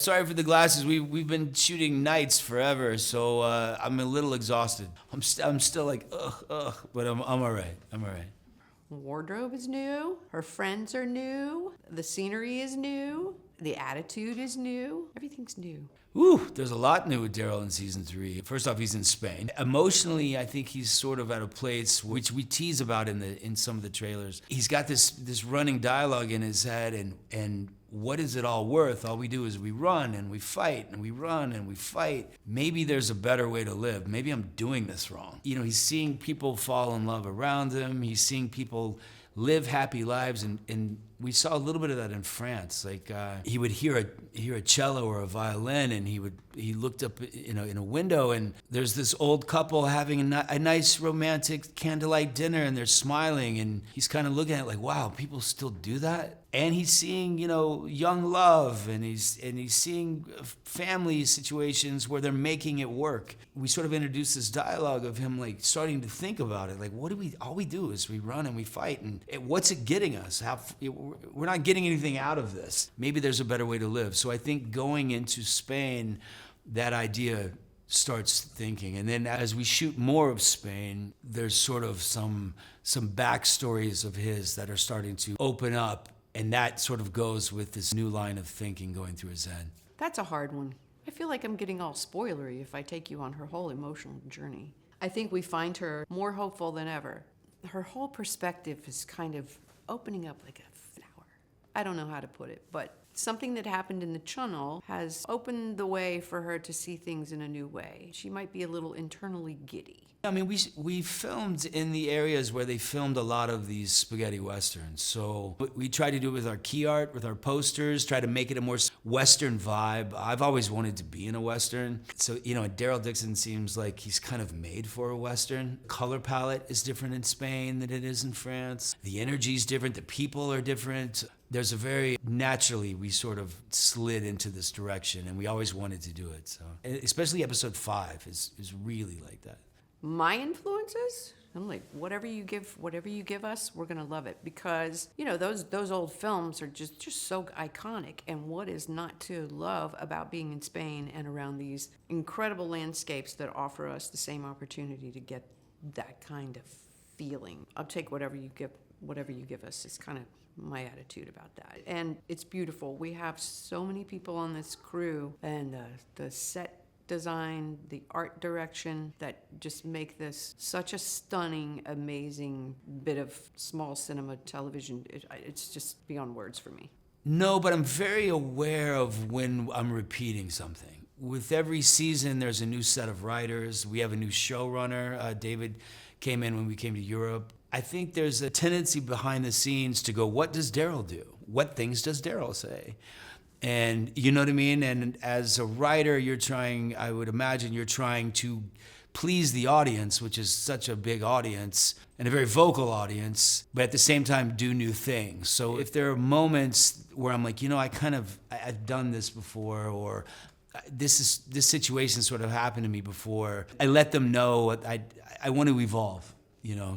Sorry for the glasses. We've been shooting nights forever, so I'm a little exhausted. I'm still like ugh, but I'm all right. I'm all right. Wardrobe is new. Her friends are new. The scenery is new. The attitude is new. Everything's new. Ooh, there's a lot new with Daryl in season 3. First off, he's in Spain. Emotionally, I think he's sort of at a place which we tease about in some of the trailers. He's got this running dialogue in his head, and what is it all worth? All we do is we run and we fight and we run and we fight. Maybe there's a better way to live. Maybe I'm doing this wrong. You know, he's seeing people fall in love around him. He's seeing people live happy lives, and we saw a little bit of that in France. Like he would hear a cello or a violin, and he looked up in a window, and there's this old couple having a nice romantic candlelight dinner, and they're smiling, and he's kind of looking at it like, wow, people still do that. And he's seeing, young love, and he's seeing family situations where they're making it work. We sort of introduced this dialogue of him like starting to think about it, like all we do is we run and we fight, and what's it getting us? We're not getting anything out of this. Maybe there's a better way to live. So I think going into Spain, that idea starts thinking. And then as we shoot more of Spain, there's sort of some backstories of his that are starting to open up. And that sort of goes with this new line of thinking going through his head. That's a hard one. I feel like I'm getting all spoilery if I take you on her whole emotional journey. I think we find her more hopeful than ever. Her whole perspective is kind of opening up like a flower. I don't know how to put it, but something that happened in the tunnel has opened the way for her to see things in a new way. She might be a little internally giddy. I mean, we filmed in the areas where they filmed a lot of these spaghetti westerns. So we try to do it with our key art, with our posters, try to make it a more Western vibe. I've always wanted to be in a Western. So, Daryl Dixon seems like he's kind of made for a Western. Color palette is different in Spain than it is in France. The energy's different, the people are different. There's a very naturally, we sort of slid into this direction, and we always wanted to do it. So, especially episode 5 is really like that. My influences? I'm like, whatever you give us, we're gonna love it, because those old films are just so iconic. And what is not to love about being in Spain and around these incredible landscapes that offer us the same opportunity to get that kind of feeling? I'll take whatever you give us. It's kind of my attitude about that, and it's beautiful. We have so many people on this crew, and the set design, the art direction that just make this such a stunning, amazing bit of small cinema television. It's just beyond words for me. No, but I'm very aware of when I'm repeating something. With every season, there's a new set of writers. We have a new showrunner. David came in when we came to Europe. I think there's a tendency behind the scenes to go, what does Daryl do? What things does Daryl say? And you know what I mean? And as a writer, I would imagine you're trying to please the audience, which is such a big audience and a very vocal audience, but at the same time do new things. So if there are moments where I'm like, I've done this before, or this situation sort of happened to me before, I let them know I want to evolve.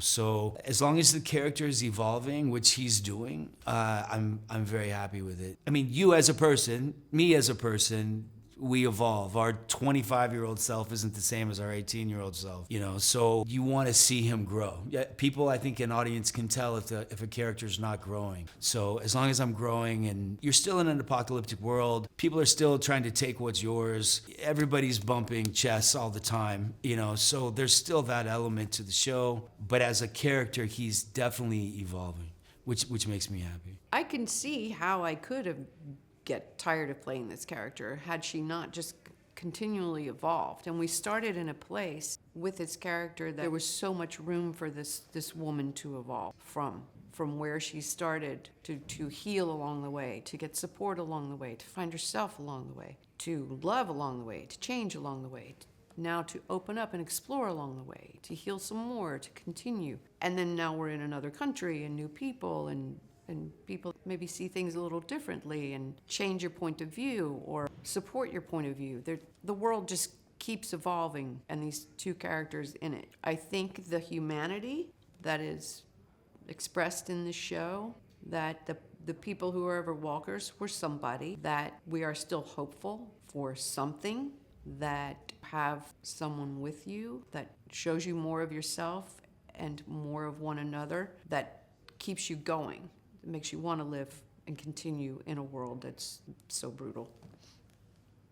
So as long as the character is evolving, which he's doing, I'm very happy with it. I mean, you as a person, me as a person, we evolve. Our 25-year-old self isn't the same as our 18-year-old self, so you want to see him grow. Yeah, people, I think an audience can tell if a character's not growing. So as long as I'm growing, and you're still in an apocalyptic world, people are still trying to take what's yours. Everybody's bumping chests all the time, so there's still that element to the show. But as a character, he's definitely evolving, which makes me happy. I can see how I could have get tired of playing this character had she not just continually evolved. And we started in a place with this character that there was so much room for this woman to evolve from where she started to heal along the way, to get support along the way, to find herself along the way, to love along the way, to change along the way, now to open up and explore along the way, to heal some more, to continue. And then now we're in another country and new people, and people maybe see things a little differently and change your point of view or support your point of view. The world just keeps evolving, and these two characters in it. I think the humanity that is expressed in the show, that the people who are ever walkers were somebody, that we are still hopeful for something, that have someone with you that shows you more of yourself and more of one another, that keeps you going. It makes you want to live and continue in a world that's so brutal.